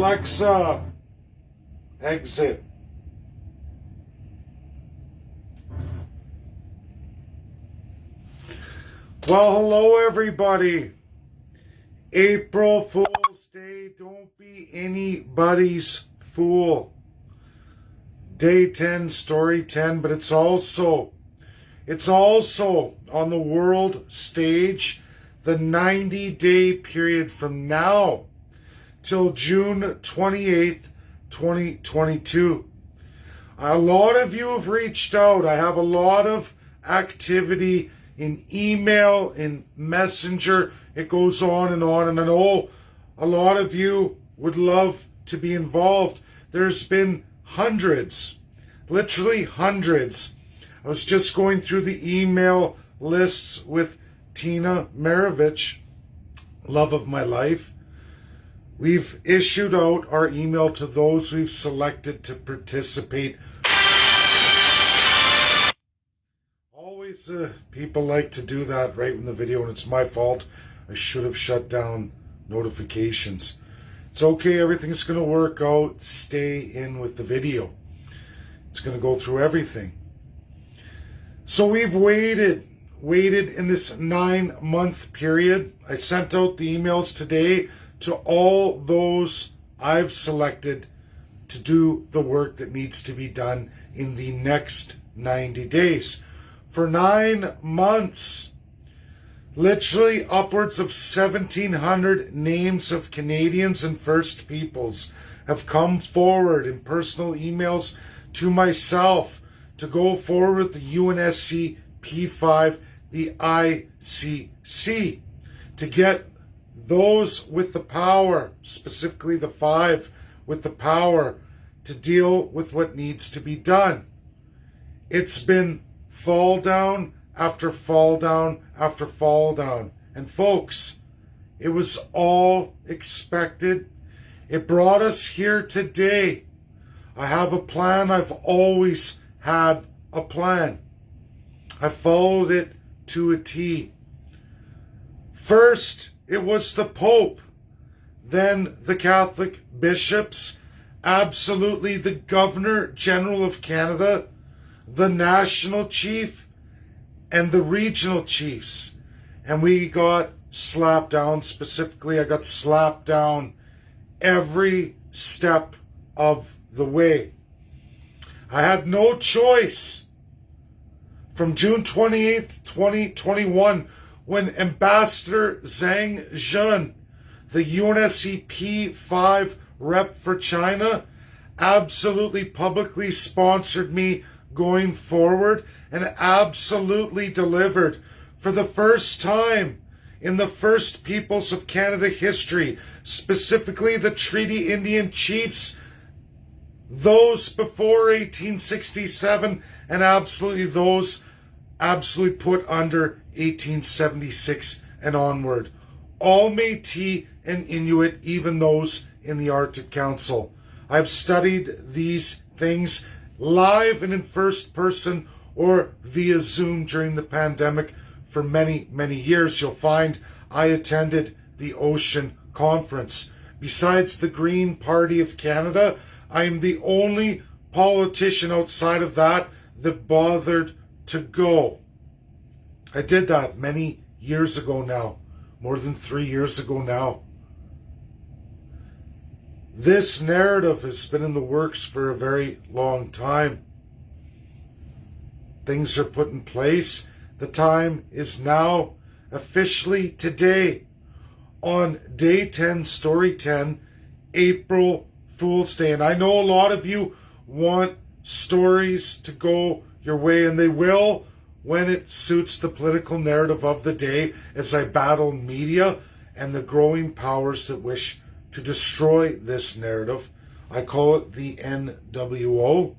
Alexa, exit. Well, hello everybody. April Fool's Day. Don't be anybody's fool. Day 10, story 10, but it's also on the world stage, the 90-day period from now till June 28th, 2022. A lot of you have reached out. I have a lot of activity in email, in messenger. It goes on. And I know a lot of you would love to be involved. There's been hundreds, literally hundreds. I was just going through the email lists with Tina Maravich, love of my life. We've issued out our email to those we've selected to participate. Always people like to do that right in the video, and it's my fault. I should have shut down notifications. It's okay, everything's going to work out. Stay in with the video. It's going to go through everything. So we've waited in this 9-month period. I sent out the emails today to all those I've selected to do the work that needs to be done in the next 90 days. For 9 months, literally upwards of 1,700 names of Canadians and First Peoples have come forward in personal emails to myself to go forward with the UNSC P5, the ICC, to get those with the power, specifically the 5 with the power, to deal with what needs to be done. It's been fall down after fall down after fall down. And folks, it was all expected. It brought us here today. I have a plan. I've always had a plan. I followed it to a T. First, it was the Pope, then the Catholic bishops, absolutely the Governor General of Canada, the National Chief, and the Regional Chiefs. And we got slapped down. Specifically, I got slapped down every step of the way. I had no choice. From June 28th, 2021, when Ambassador Zhang Zhen, the UNSC P5 rep for China, absolutely publicly sponsored me going forward and absolutely delivered for the first time in the First Peoples of Canada history, specifically the Treaty Indian Chiefs, those before 1867 and absolutely those absolutely put under 1876 and onward. All Métis and Inuit, even those in the Arctic Council. I've studied these things live and in first person or via Zoom during the pandemic for many, many years. You'll find I attended the Ocean Conference. Besides the Green Party of Canada, I am the only politician outside of that bothered to go. I did that many years ago now, more than 3 years ago now. This narrative has been in the works for a very long time. Things are put in place. The time is now, officially today, on day 10, story 10, April Fool's Day. And I know a lot of you want stories to go your way, and they will when it suits the political narrative of the day, as I battle media and the growing powers that wish to destroy this narrative. I call it the NWO.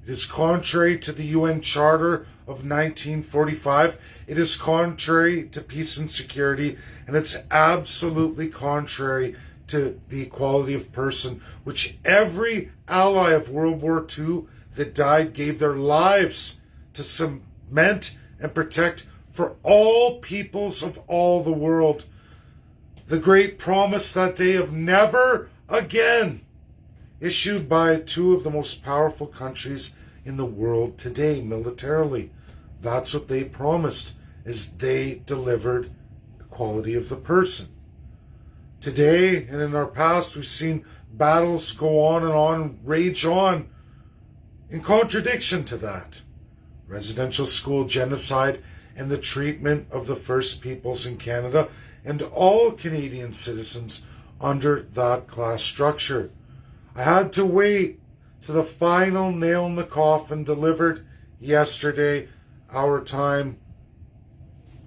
It is contrary to the UN Charter of 1945. It is contrary to peace and security, and it's absolutely contrary to the equality of person, which every ally of World War II that died gave their lives to cement and protect for all peoples of all the world. The great promise that day of never again, issued by two of the most powerful countries in the world today militarily. That's what they promised, is they delivered equality of the person. Today and in our past, we've seen battles go on, rage on, in contradiction to that. Residential school genocide and the treatment of the First Peoples in Canada and all Canadian citizens under that class structure. I had to wait to the final nail in the coffin delivered yesterday, our time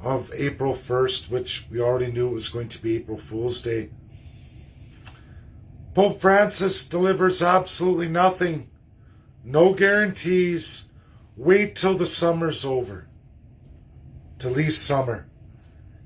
of April 1st, which we already knew it was going to be April Fool's Day. Pope Francis delivers absolutely nothing. No guarantees. Wait till the summer's over. Till least summer.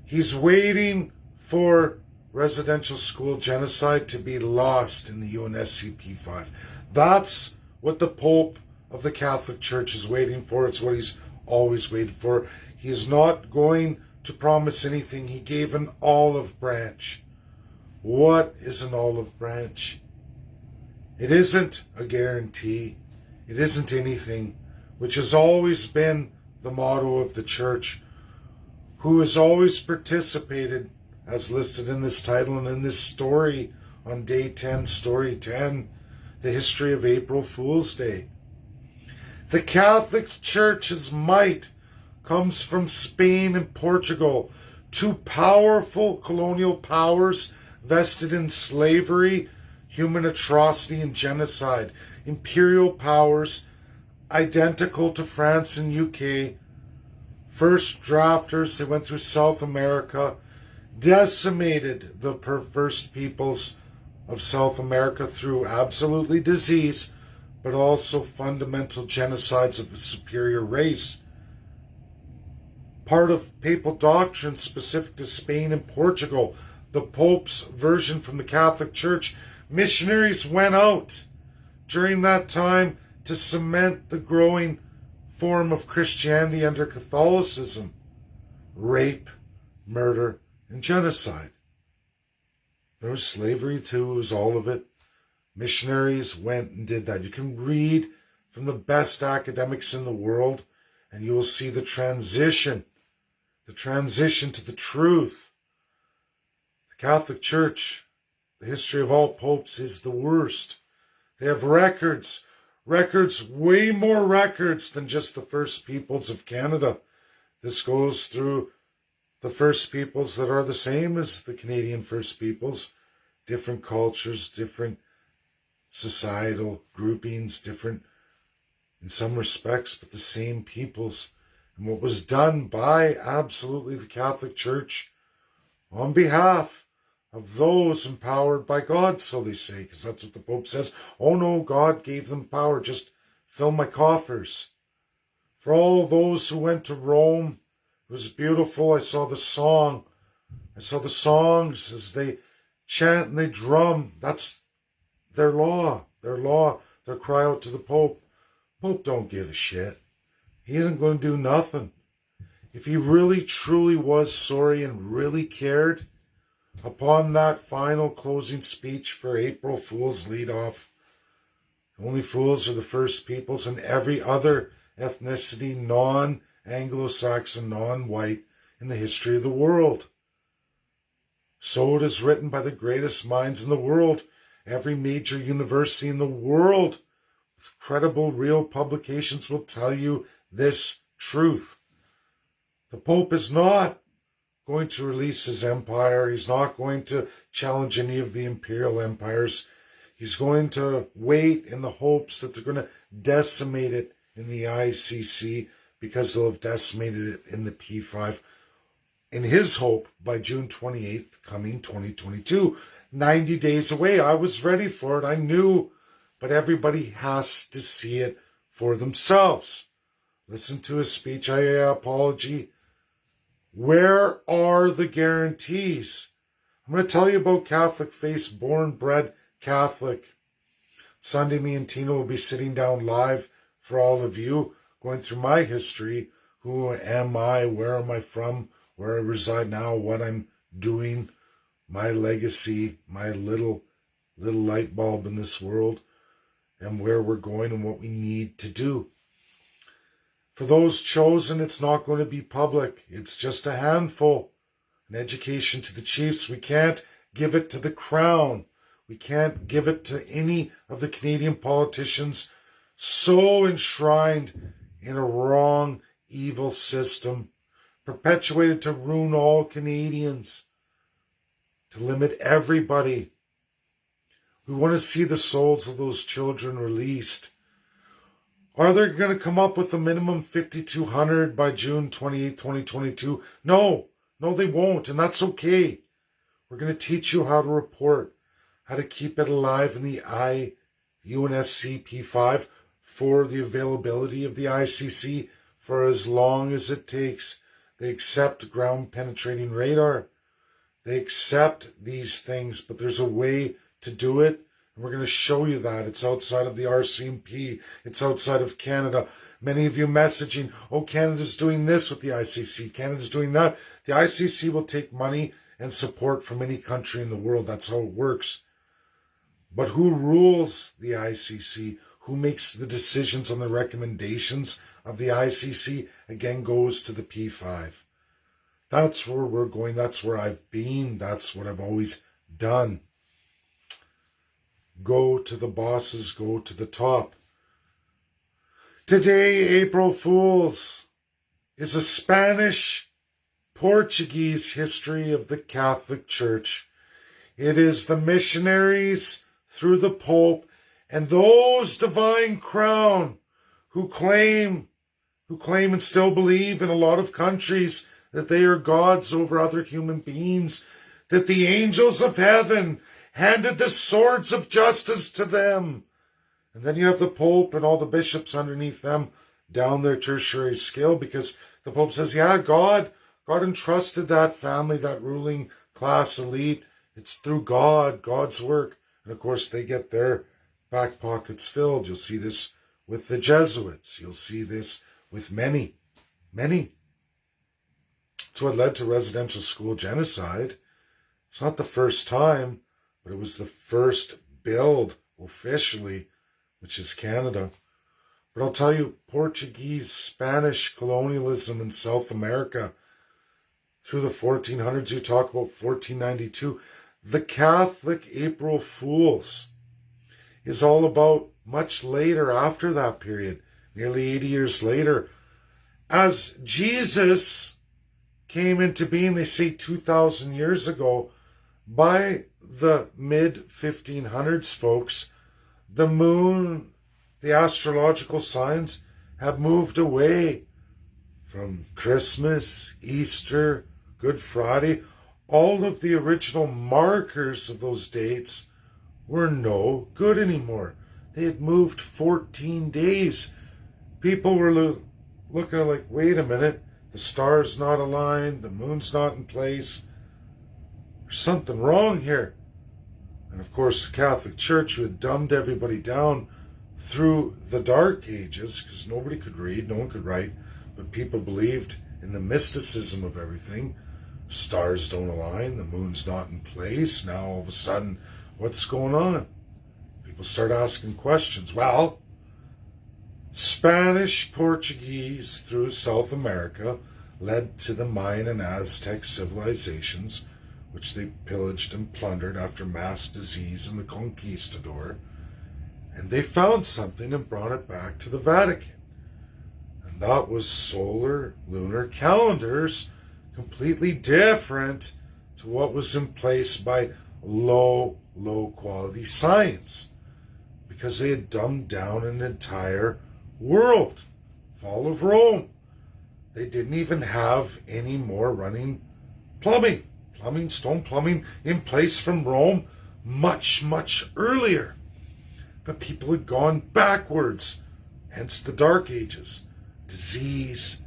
He's waiting for residential school genocide to be lost in the UNSCP 5. That's what the Pope of the Catholic Church is waiting for. It's what he's always waited for. He is not going to promise anything. He gave an olive branch. What is an olive branch? It isn't a guarantee. It isn't anything, which has always been the motto of the Church, who has always participated, as listed in this title and in this story on day 10, story 10, the history of April Fool's Day. The Catholic Church's might comes from Spain and Portugal, two powerful colonial powers vested in slavery, human atrocity, and genocide. Imperial powers identical to France and UK. First drafters, they went through South America, decimated the First Peoples of South America through absolutely disease, but also fundamental genocides of a superior race. Part of papal doctrine specific to Spain and Portugal, the Pope's version from the Catholic Church, missionaries went out during that time to cement the growing form of Christianity under Catholicism: rape, murder, and genocide. There was slavery too, it was all of it. Missionaries went and did that. You can read from the best academics in the world and you will see the transition to the truth. The Catholic Church, the history of all popes, is the worst. They have records, way more records than just the First Peoples of Canada. This goes through the First Peoples that are the same as the Canadian First Peoples. Different cultures, different societal groupings, different in some respects, but the same peoples. And what was done by absolutely the Catholic Church on behalf of those empowered by God, so they say, because that's what the Pope says. Oh no, God gave them power, just fill my coffers. For all those who went to Rome, it was beautiful. I saw the songs as they chant and they drum. That's their law, their cry out to the Pope. Pope don't give a shit. He isn't going to do nothing. If he really truly was sorry and really cared, upon that final closing speech for April Fool's lead-off, only fools are the First Peoples and every other ethnicity, non-Anglo-Saxon, non-white, in the history of the world. So it is written by the greatest minds in the world. Every major university in the world with credible, real publications will tell you this truth. The Pope is not going to release his empire. He's not going to challenge any of the imperial empires. He's going to wait in the hopes that they're going to decimate it in the ICC because they'll have decimated it in the P5. In his hope, by June 28th, coming 2022, 90 days away. I was ready for it. I knew, but everybody has to see it for themselves. Listen to his speech, apology. Where are the guarantees? I'm going to tell you about Catholic Face, born, bred Catholic. Sunday, me and Tina will be sitting down live for all of you, going through my history. Who am I? Where am I from? Where I reside now? What I'm doing? My legacy, my little little light bulb in this world and where we're going and what we need to do. For those chosen, it's not going to be public. It's just a handful. An education to the chiefs. We can't give it to the crown. We can't give it to any of the Canadian politicians so enshrined in a wrong, evil system, perpetuated to ruin all Canadians, to limit everybody. We want to see the souls of those children released. Are they going to come up with a minimum 5,200 by June 28, 2022? No, they won't, and that's okay. We're going to teach you how to report, how to keep it alive in the UNSC P5 for the availability of the ICC for as long as it takes. They accept ground penetrating radar. They accept these things, but there's a way to do it. And we're going to show you that. It's outside of the RCMP. It's outside of Canada. Many of you messaging, oh, Canada's doing this with the ICC. Canada's doing that. The ICC will take money and support from any country in the world. That's how it works. But who rules the ICC? Who makes the decisions on the recommendations of the ICC? Again, goes to the P5. That's where we're going. That's where I've been. That's what I've always done. Go to the bosses. Go to the top. Today, April Fools, is a Spanish-Portuguese history of the Catholic Church. It is the missionaries through the Pope and those divine crown who claim and still believe in a lot of countries that they are gods over other human beings, that the angels of heaven handed the swords of justice to them. And then you have the Pope and all the bishops underneath them down their tertiary scale, because the Pope says, yeah, God entrusted that family, that ruling class elite. It's through God's work. And of course, they get their back pockets filled. You'll see this with the Jesuits. You'll see this with many. It's what led to residential school genocide. It's not the first time, but it was the first build officially, which is Canada. But I'll tell you, Portuguese, Spanish colonialism in South America through the 1400s, you talk about 1492. The Catholic April Fools is all about much later after that period, nearly 80 years later. As Jesus came into being, they say 2,000 years ago, by the mid-1500s, folks, the moon, the astrological signs have moved away from Christmas, Easter, Good Friday. All of the original markers of those dates were no good anymore. They had moved 14 days. People were looking like, wait a minute, the star's not aligned, the moon's not in place. There's something wrong here. And of course, the Catholic Church, who had dumbed everybody down through the Dark Ages, because nobody could read, no one could write, but people believed in the mysticism of everything. Stars don't align, the moon's not in place. Now all of a sudden, what's going on? People start asking questions. Well, Spanish, Portuguese through South America led to the Mayan and Aztec civilizations, which they pillaged and plundered after mass disease and the conquistador. And they found something and brought it back to the Vatican. And that was solar lunar calendars, completely different to what was in place by low quality science, because they had dumbed down an entire world. Fall of Rome. They didn't even have any more running plumbing, stone plumbing in place from Rome much earlier. But people had gone backwards, hence the Dark Ages. Disease,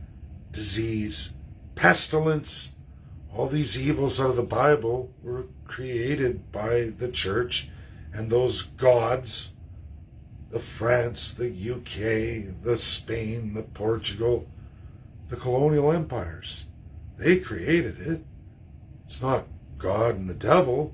pestilence, all these evils out of the Bible were created by the church and those gods, the France, the UK, the Spain, the Portugal, the colonial empires. They created it. It's not God and the devil.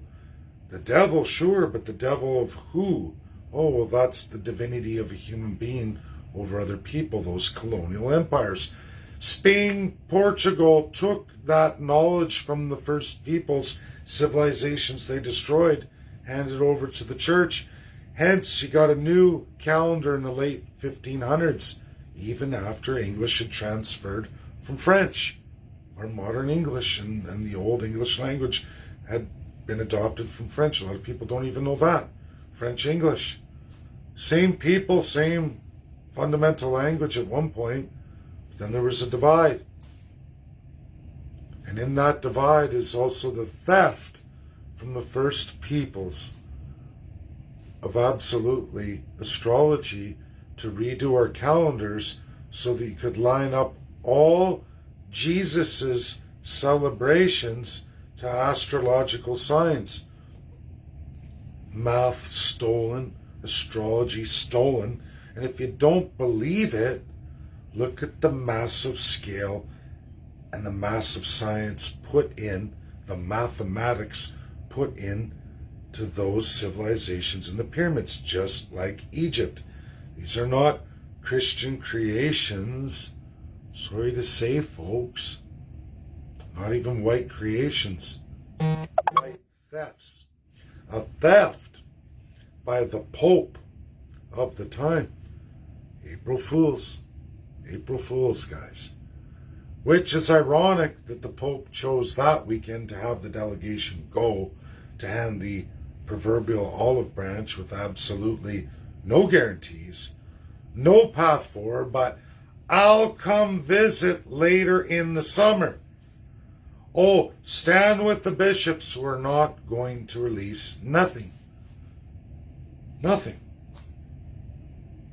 The devil, sure, but the devil of who? Oh, well, that's the divinity of a human being over other people, those colonial empires. Spain, Portugal took that knowledge from the first peoples, civilizations they destroyed, handed over to the church. Hence, you got a new calendar in the late 1500s, even after English had transferred from French. Our modern English and the old English language had been adopted from French. A lot of people don't even know that. French English. Same people, same fundamental language at one point. But then there was a divide. And in that divide is also the theft from the first peoples of absolutely astrology to redo our calendars so that you could line up all Jesus's celebrations to astrological signs. Math stolen, astrology stolen, and if you don't believe it, look at the massive scale and the massive science put in, the mathematics put in to those civilizations in the pyramids, just like Egypt. These are not Christian creations. Sorry to say, folks. Not even white creations. White thefts. A theft by the Pope of the time. April Fools. April Fools, guys. Which is ironic that the Pope chose that weekend to have the delegation go to hand the proverbial olive branch with absolutely no guarantees, no path forward, but I'll come visit later in the summer. Oh, stand with the bishops who are not going to release nothing. Nothing.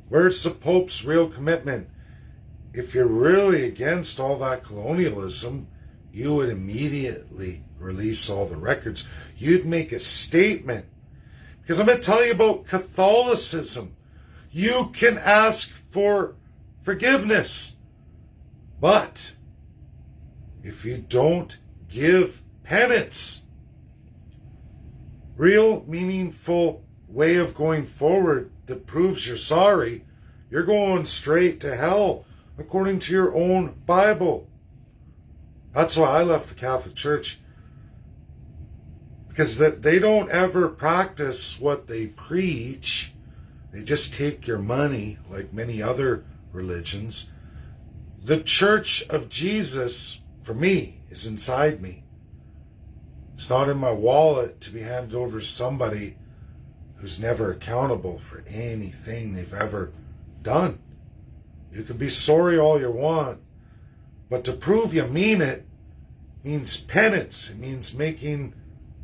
Where's the Pope's real commitment? If you're really against all that colonialism, you would immediately release all the records. You'd make a statement. Because I'm going to tell you about Catholicism. You can ask for forgiveness. But if you don't give penance, real meaningful way of going forward that proves you're sorry, you're going straight to hell according to your own Bible. That's why I left the Catholic Church. Because they don't ever practice what they preach. They just take your money, like many other religions. The Church of Jesus, for me, is inside me. It's not in my wallet to be handed over to somebody who's never accountable for anything they've ever done. You can be sorry all you want, but to prove you mean it means penance. It means making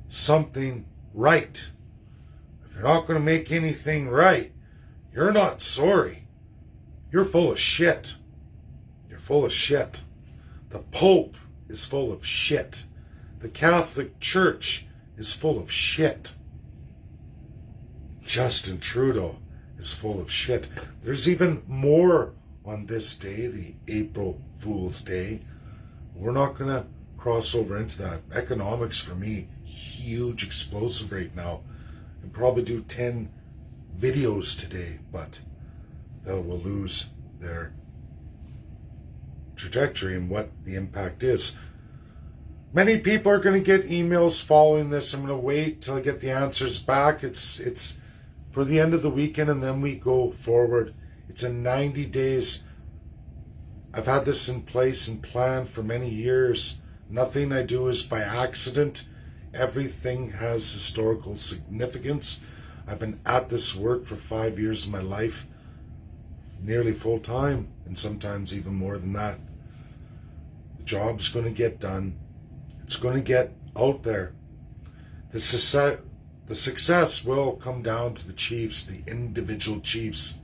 something right. If you're not going to make anything right, you're not sorry. You're full of shit. You're full of shit. The Pope is full of shit. The Catholic Church is full of shit. Justin Trudeau is full of shit. There's even more on this day, the April Fool's Day. We're not going to cross over into that. Economics, for me, huge explosive right now. I can probably do 10 videos today, but they will lose their trajectory and what the impact is. Many people are going to get emails following this. I'm going to wait till I get the answers back. It's for the end of the weekend, and then we go forward. It's in 90 days. I've had this in place and planned for many years. Nothing I do is by accident. Everything has historical significance. I've been at this work for 5 years of my life, nearly full time, and sometimes even more than that. The job's going to get done. It's going to get out there. The success will come down to the chiefs, the individual chiefs.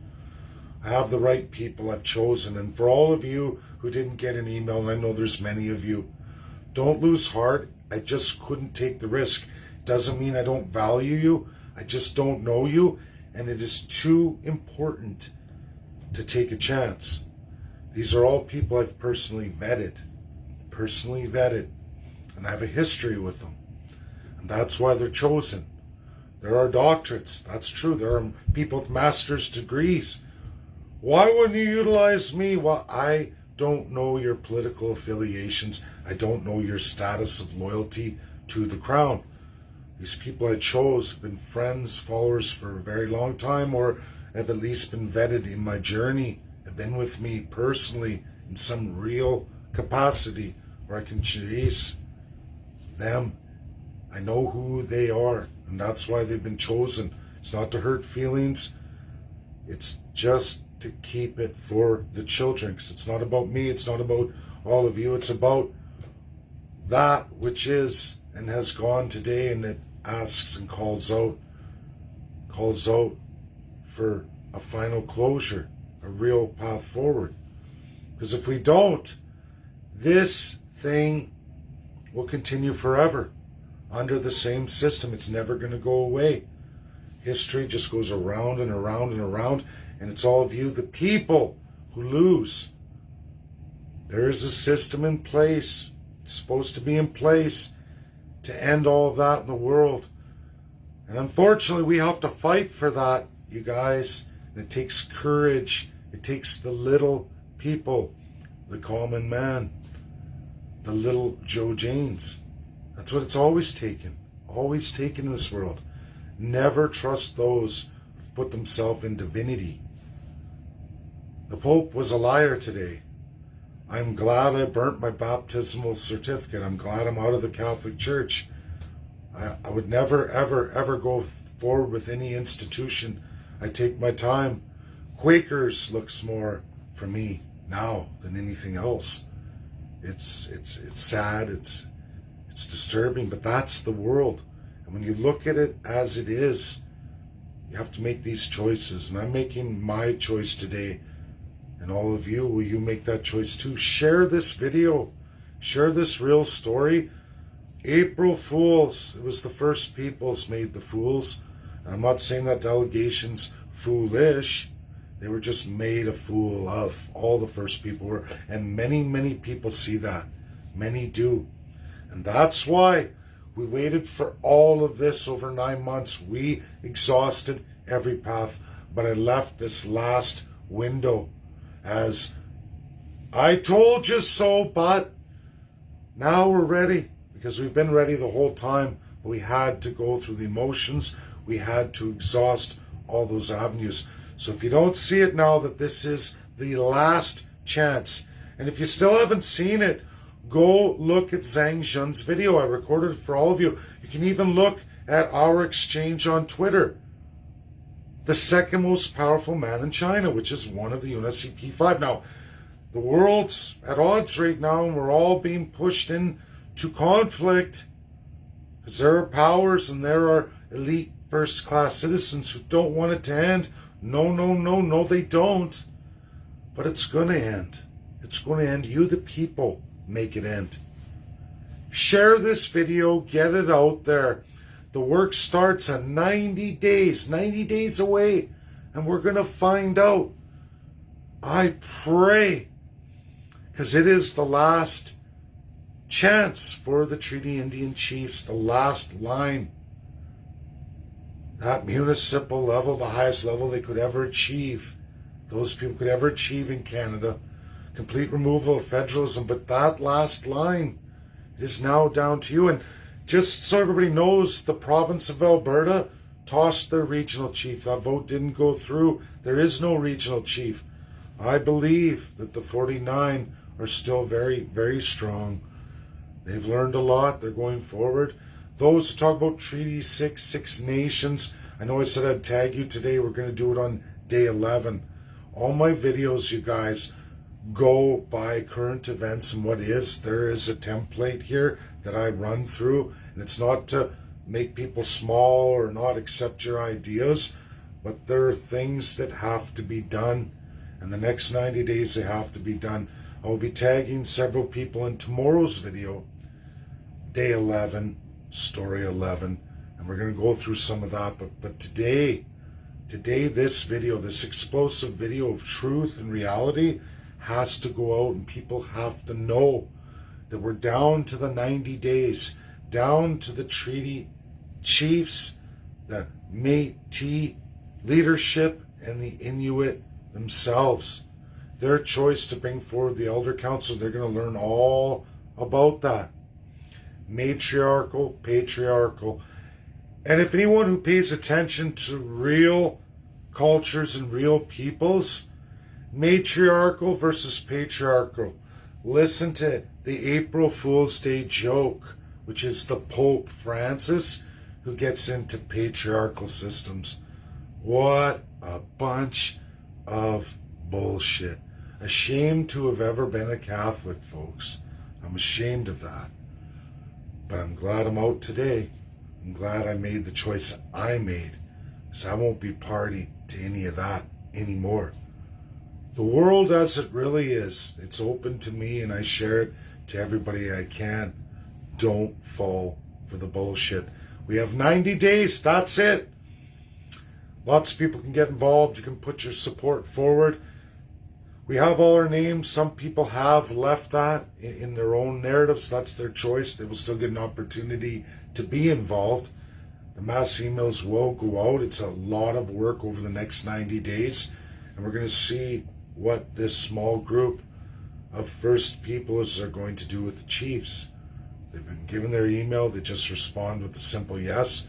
I have the right people I've chosen. And for all of you who didn't get an email, and I know there's many of you, don't lose heart. I just couldn't take the risk. Doesn't mean I don't value you. I just don't know you. And it is too important to take a chance. These are all people I've personally vetted. And I have a history with them. And that's why they're chosen. There are doctorates. That's true. There are people with master's degrees. Why wouldn't you utilize me? Well, I don't know your political affiliations. I don't know your status of loyalty to the crown. These people I chose have been friends, followers for a very long time, or have at least been vetted in my journey, have been with me personally in some real capacity where I can chase them. I know who they are, and that's why they've been chosen. It's not to hurt feelings. It's just to keep it for the children, because it's not about me. It's not about all of you. It's about that which is and has gone today, and it asks and calls out for a final closure, a real path forward. Because if we don't, this thing will continue forever under the same system. It's never going to go away. History just goes around and around and around, and it's all of you, the people, who lose. There is a system in place. It's supposed to be in place to end all of that in the world. And unfortunately, we have to fight for that, you guys. And it takes courage. It takes the little people, the common man, the little Joe Janes. That's what it's always taken in this world. Never trust those who've put themselves in divinity. The Pope was a liar today. I'm glad I burnt my baptismal certificate. I'm glad I'm out of the Catholic Church. I would never, ever, ever go forward with any institution. I take my time. Quakers looks more for me now than anything else. It's sad. It's disturbing, but that's the world. And when you look at it as it is, you have to make these choices. And I'm making my choice today. And all of you, will you make that choice too? Share this video. Share this real story. April Fools. It was the first peoples made the fools. And I'm not saying that delegation's foolish. They were just made a fool of. All the first people were. And many, many people see that. Many do. And that's why we waited for all of this over 9 months. We exhausted every path. But I left this last window as I told you so, but now we're ready, because we've been ready the whole time. But we had to go through the emotions. We had to exhaust all those avenues. So if you don't see it now, that this is the last chance, and if you still haven't seen it, go look at Zhang Zhen's video. I recorded it for all of you. You can even look at our exchange on Twitter. The second most powerful man in China, which is one of the UNSCP 5. Now, the world's at odds right now, and we're all being pushed into conflict because there are powers and there are elite first-class citizens who don't want it to end. No, they don't. But it's going to end. It's going to end. You, the people, make it end. Share this video. Get it out there. The work starts in 90 days away, and we're going to find out. I pray, because it is the last chance for the Treaty Indian chiefs, the last line. That municipal level, the highest level they could ever achieve, those people could ever achieve in Canada. Complete removal of federalism, but that last line is now down to you. And just so everybody knows, the province of Alberta tossed their regional chief. That vote didn't go through. There is no regional chief. I believe that the 49 are still very, very strong. They've learned a lot. They're going forward. Those who talk about Treaty 6, Six Nations, I know I said I'd tag you today. We're going to do it on day 11. All my videos, you guys, go by current events and what is. There is a template here that I run through, and it's not to make people small or not accept your ideas, but there are things that have to be done, and the next 90 days they have to be done. I will be tagging several people in tomorrow's video, day 11, story 11, and we're going to go through some of that. But today this video, this explosive video of truth and reality, has to go out, and people have to know that we're down to the 90 days, down to the treaty chiefs the Métis leadership and the Inuit themselves. Their choice to bring forward the Elder Council, they're going to learn all about that. Matriarchal, patriarchal. And if anyone who pays attention to real cultures and real peoples, matriarchal versus patriarchal. Listen to the April Fool's Day joke, which is the Pope Francis who gets into patriarchal systems. What a bunch of bullshit. Ashamed to have ever been a Catholic, folks. I'm ashamed of that. But I'm glad I'm out today. I'm glad I made the choice I made, because I won't be party to any of that anymore. The world as it really is, it's open to me and I share it to everybody I can. Don't fall for the bullshit. We have 90 days, that's it. Lots of people can get involved. You can put your support forward. We have all our names. Some people have left that in their own narratives. That's their choice. They will still get an opportunity to be involved. The mass emails will go out. It's a lot of work over the next 90 days. And we're going to see what this small group of First Peoples are going to do with the chiefs. They've been given their email. They just respond with a simple yes.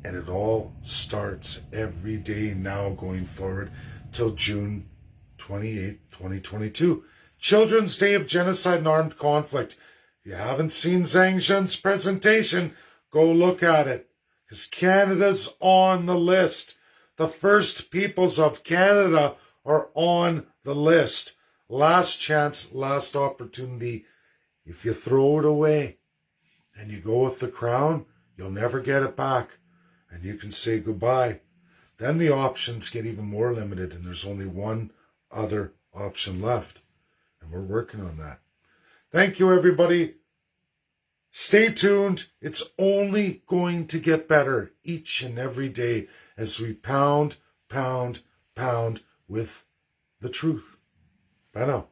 And it all starts every day now going forward till June 28, 2022. Children's Day of Genocide and Armed Conflict. If you haven't seen Zhang Zhen's presentation, go look at it. Because Canada's on the list. The First Peoples of Canada are on the list. Last chance, last opportunity. If you throw it away and you go with the crown, you'll never get it back. And you can say goodbye. Then the options get even more limited, and there's only one other option left. And we're working on that. Thank you, everybody. Stay tuned. It's only going to get better each and every day as we pound with the truth. Bye now.